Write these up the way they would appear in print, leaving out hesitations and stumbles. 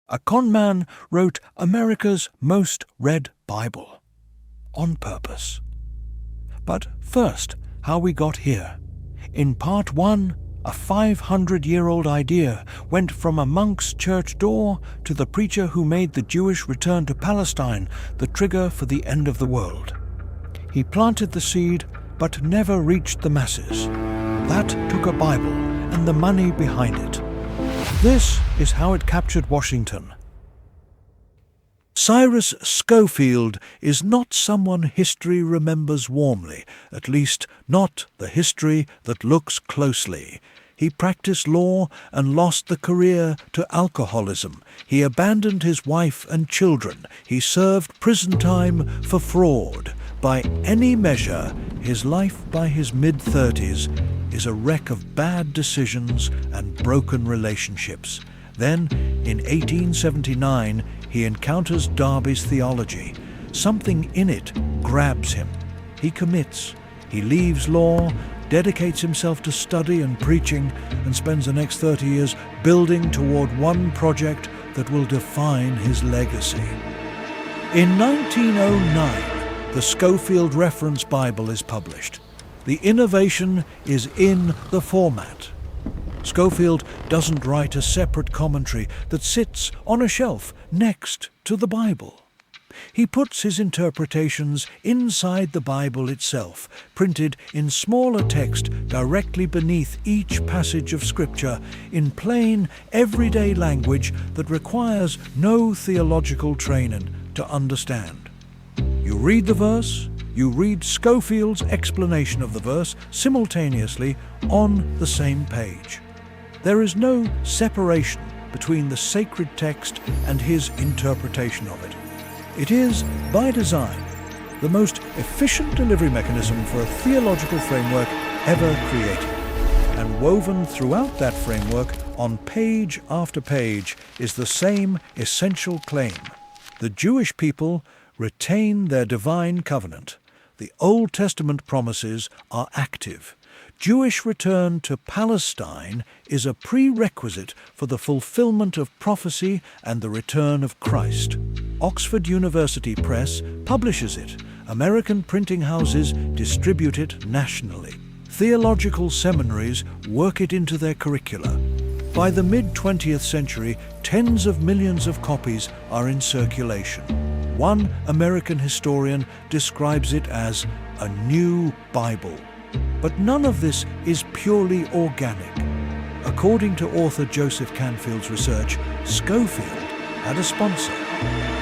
A conman wrote America's most read Bible. On purpose. But first, how we got here. In part 1, a 500-year-old idea went from a monk's church door to the preacher who made the Jewish return to Palestine the trigger for the end of the world. He planted the seed, but never reached the masses. That took a Bible and the money behind it. This is how it captured Washington. Cyrus Scofield is not someone history remembers warmly, at least not the history that looks closely. He practiced law and lost the career to alcoholism. He abandoned his wife and children. He served prison time for fraud. By any measure, his life by his mid-30s is a wreck of bad decisions and broken relationships. Then, in 1879, he encounters Darby's theology. Something in it grabs him. He commits. He leaves law, dedicates himself to study and preaching, and spends the next 30 years building toward one project that will define his legacy. In 1909, the Scofield Reference Bible is published. The innovation is in the format. Scofield doesn't write a separate commentary that sits on a shelf next to the Bible. He puts his interpretations inside the Bible itself, printed in smaller text directly beneath each passage of Scripture, in plain, everyday language that requires no theological training to understand. You read the verse, you read Scofield's explanation of the verse simultaneously on the same page. There is no separation between the sacred text and his interpretation of it. It is, by design, the most efficient delivery mechanism for a theological framework ever created. And woven throughout that framework, on page after page, is the same essential claim. The Jewish people retain their divine covenant. The Old Testament promises are active. Jewish return to Palestine is a prerequisite for the fulfillment of prophecy and the return of Christ. Oxford University Press publishes it. American printing houses distribute it nationally. Theological seminaries work it into their curricula. By the mid-20th century, tens of millions of copies are in circulation. One American historian describes it as a new Bible. But none of this is purely organic. According to author Joseph Canfield's research, Scofield had a sponsor,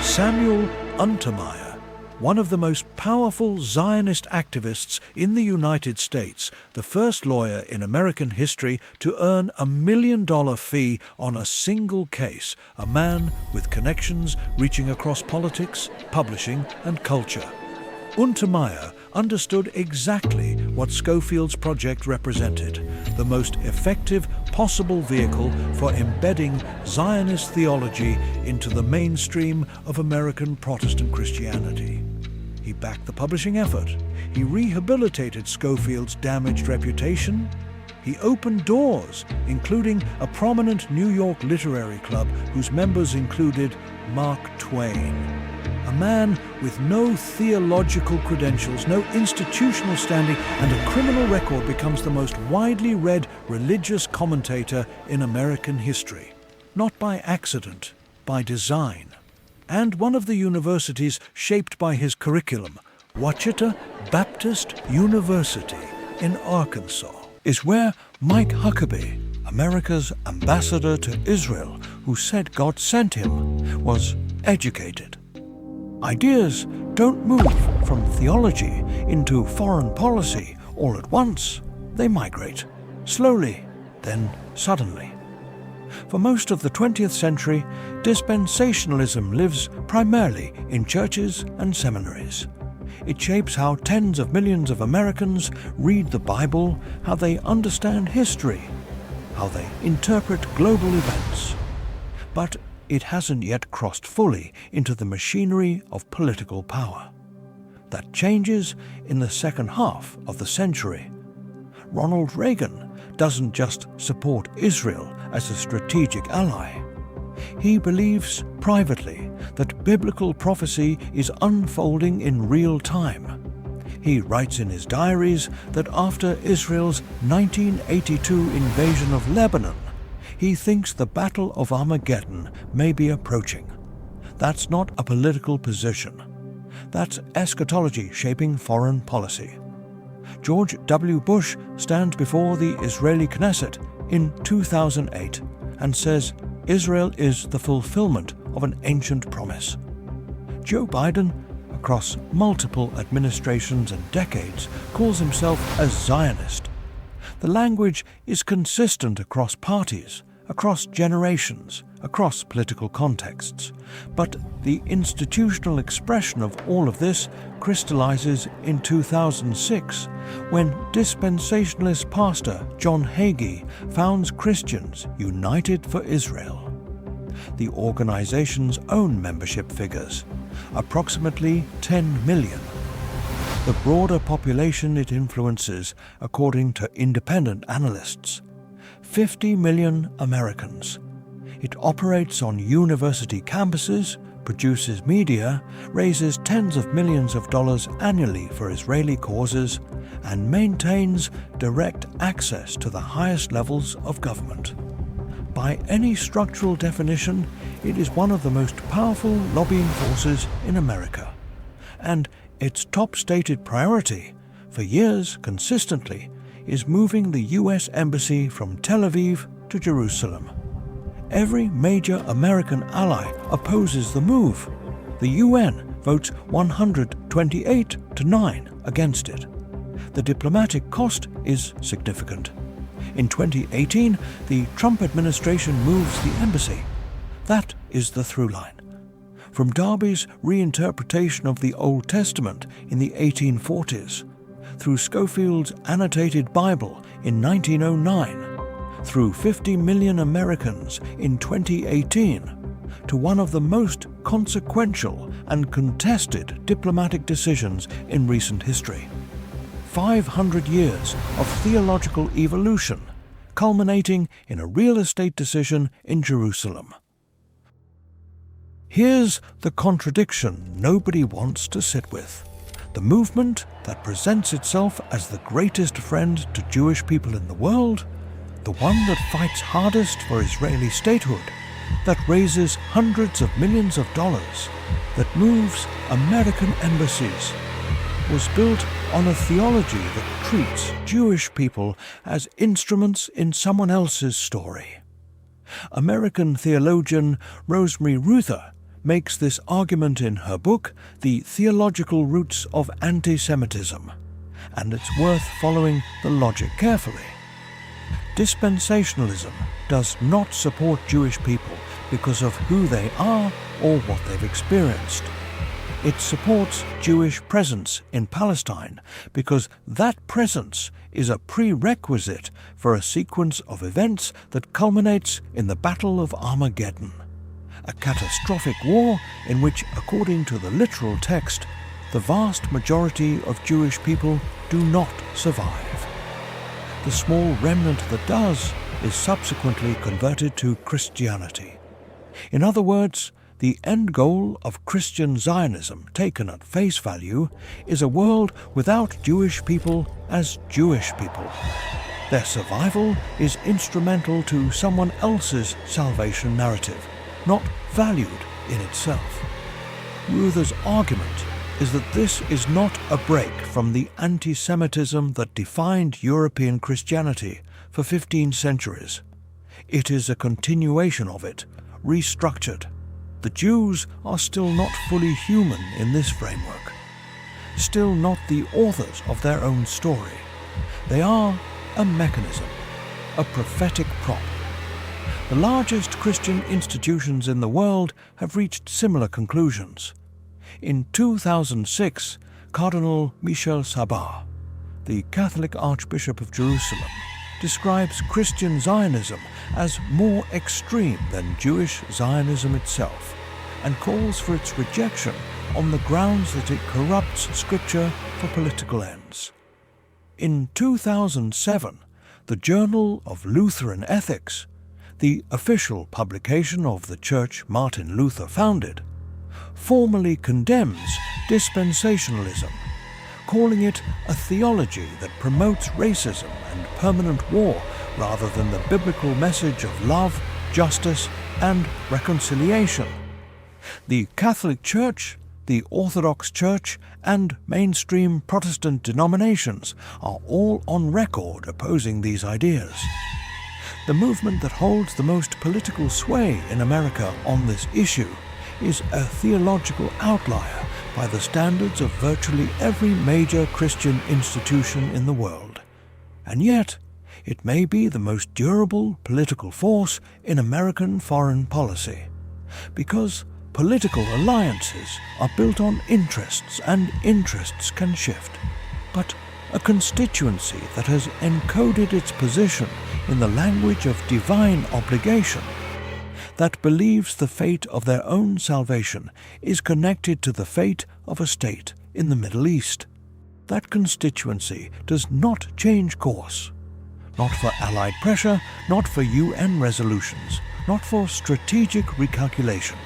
Samuel Untermeyer, one of the most powerful Zionist activists in the United States, the first lawyer in American history to earn $1 million fee on a single case, a man with connections reaching across politics, publishing, and culture. Untermeyer understood exactly what Scofield's project represented, the most effective possible vehicle for embedding Zionist theology into the mainstream of American Protestant Christianity. He backed the publishing effort. He rehabilitated Scofield's damaged reputation. He opened doors, including a prominent New York literary club whose members included Mark Twain. A man with no theological credentials, no institutional standing, and a criminal record becomes the most widely read religious commentator in American history. Not by accident, by design. And one of the universities shaped by his curriculum, Ouachita Baptist University in Arkansas, is where Mike Huckabee, America's ambassador to Israel, who said God sent him, was educated. Ideas don't move from theology into foreign policy all at once. They migrate, slowly, then suddenly. For most of the 20th century, dispensationalism lives primarily in churches and seminaries. It shapes how tens of millions of Americans read the Bible, how they understand history, how they interpret global events. But it hasn't yet crossed fully into the machinery of political power. That changes in the second half of the century. Ronald Reagan doesn't just support Israel as a strategic ally. He believes privately that biblical prophecy is unfolding in real time. He writes in his diaries that after Israel's 1982 invasion of Lebanon, he thinks the Battle of Armageddon may be approaching. That's not a political position. That's eschatology shaping foreign policy. George W. Bush stands before the Israeli Knesset in 2008 and says Israel is the fulfillment of an ancient promise. Joe Biden, across multiple administrations and decades, calls himself a Zionist. The language is consistent across parties, across generations, across political contexts, but the institutional expression of all of this crystallizes in 2006 when dispensationalist pastor John Hagee founds Christians United for Israel. The organization's own membership figures, approximately 10 million. The broader population it influences, according to independent analysts, 50 million Americans. It operates on university campuses, produces media, raises tens of millions of dollars annually for Israeli causes, and maintains direct access to the highest levels of government. By any structural definition, it is one of the most powerful lobbying forces in America. And its top stated priority, for years consistently, is moving the U.S. Embassy from Tel Aviv to Jerusalem. Every major American ally opposes the move. The UN votes 128 to 9 against it. The diplomatic cost is significant. In 2018, the Trump administration moves the embassy. That is the through line. From Darby's reinterpretation of the Old Testament in the 1840s, through Scofield's annotated Bible in 1909, through 50 million Americans in 2018, to one of the most consequential and contested diplomatic decisions in recent history. 500 years of theological evolution, culminating in a real estate decision in Jerusalem. Here's the contradiction nobody wants to sit with. The movement that presents itself as the greatest friend to Jewish people in the world, the one that fights hardest for Israeli statehood, that raises hundreds of millions of dollars, that moves American embassies, was built on a theology that treats Jewish people as instruments in someone else's story. American theologian Rosemary Ruther makes this argument in her book, The Theological Roots of Anti-Semitism, and it's worth following the logic carefully. Dispensationalism does not support Jewish people because of who they are or what they've experienced. It supports Jewish presence in Palestine because that presence is a prerequisite for a sequence of events that culminates in the Battle of Armageddon, a catastrophic war in which, according to the literal text, the vast majority of Jewish people do not survive. The small remnant that does is subsequently converted to Christianity. In other words, the end goal of Christian Zionism, taken at face value, is a world without Jewish people as Jewish people. Their survival is instrumental to someone else's salvation narrative, not valued in itself. Ruther's argument is that this is not a break from the anti-Semitism that defined European Christianity for 15 centuries. It is a continuation of it, restructured. The Jews are still not fully human in this framework, still not the authors of their own story. They are a mechanism, a prophetic prop. The largest Christian institutions in the world have reached similar conclusions. In 2006, Cardinal Michel Sabat, the Catholic Archbishop of Jerusalem, describes Christian Zionism as more extreme than Jewish Zionism itself, and calls for its rejection on the grounds that it corrupts Scripture for political ends. In 2007, the Journal of Lutheran Ethics, the official publication of the church Martin Luther founded, formally condemns dispensationalism, calling it a theology that promotes racism and permanent war rather than the biblical message of love, justice, and reconciliation. The Catholic Church, the Orthodox Church, and mainstream Protestant denominations are all on record opposing these ideas. The movement that holds the most political sway in America on this issue is a theological outlier by the standards of virtually every major Christian institution in the world. And yet, it may be the most durable political force in American foreign policy, because political alliances are built on interests, and interests can shift. But a constituency that has encoded its position in the language of divine obligation, that believes the fate of their own salvation is connected to the fate of a state in the Middle East. That constituency does not change course. Not for Allied pressure, not for UN resolutions, not for strategic recalculation.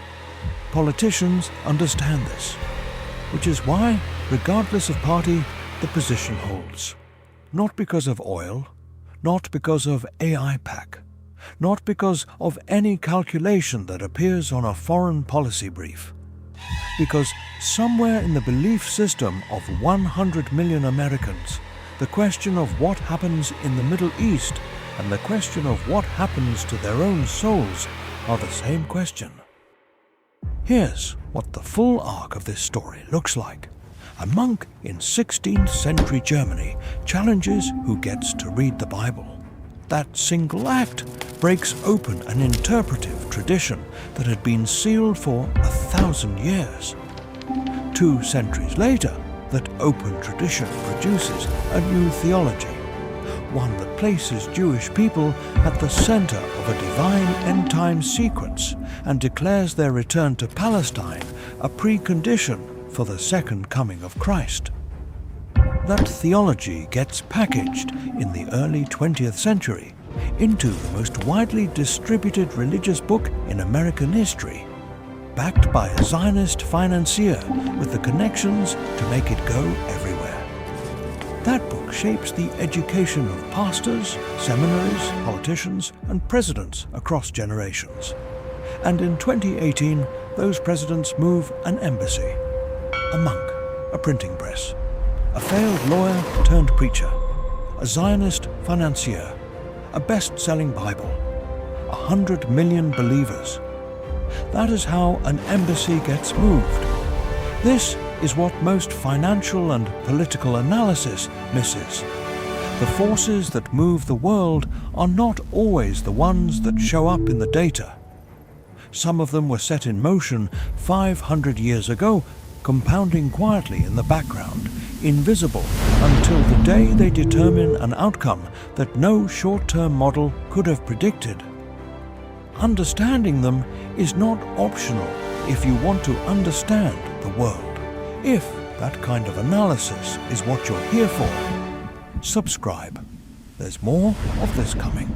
Politicians understand this, which is why, regardless of party, the position holds. Not because of oil, not because of AIPAC, not because of any calculation that appears on a foreign policy brief. Because somewhere in the belief system of 100 million Americans, the question of what happens in the Middle East and the question of what happens to their own souls are the same question. Here's what the full arc of this story looks like. A monk in 16th century Germany challenges who gets to read the Bible. That single act breaks open an interpretive tradition that had been sealed for 1,000 years. 2 centuries later, that open tradition produces a new theology, one that places Jewish people at the center of a divine end-time sequence and declares their return to Palestine a precondition for the second coming of Christ. That theology gets packaged in the early 20th century into the most widely distributed religious book in American history, backed by a Zionist financier with the connections to make it go everywhere. That book shapes the education of pastors, seminaries, politicians, and presidents across generations. And in 2018, those presidents move an embassy, a monk, a printing press, a failed lawyer turned preacher, a Zionist financier, a best-selling Bible, 100 million believers. That is how an embassy gets moved. This is what most financial and political analysis misses. The forces that move the world are not always the ones that show up in the data. Some of them were set in motion 500 years ago, compounding quietly in the background, invisible until the day they determine an outcome that no short-term model could have predicted. Understanding them is not optional if you want to understand the world. If that kind of analysis is what you're here for, subscribe. There's more of this coming.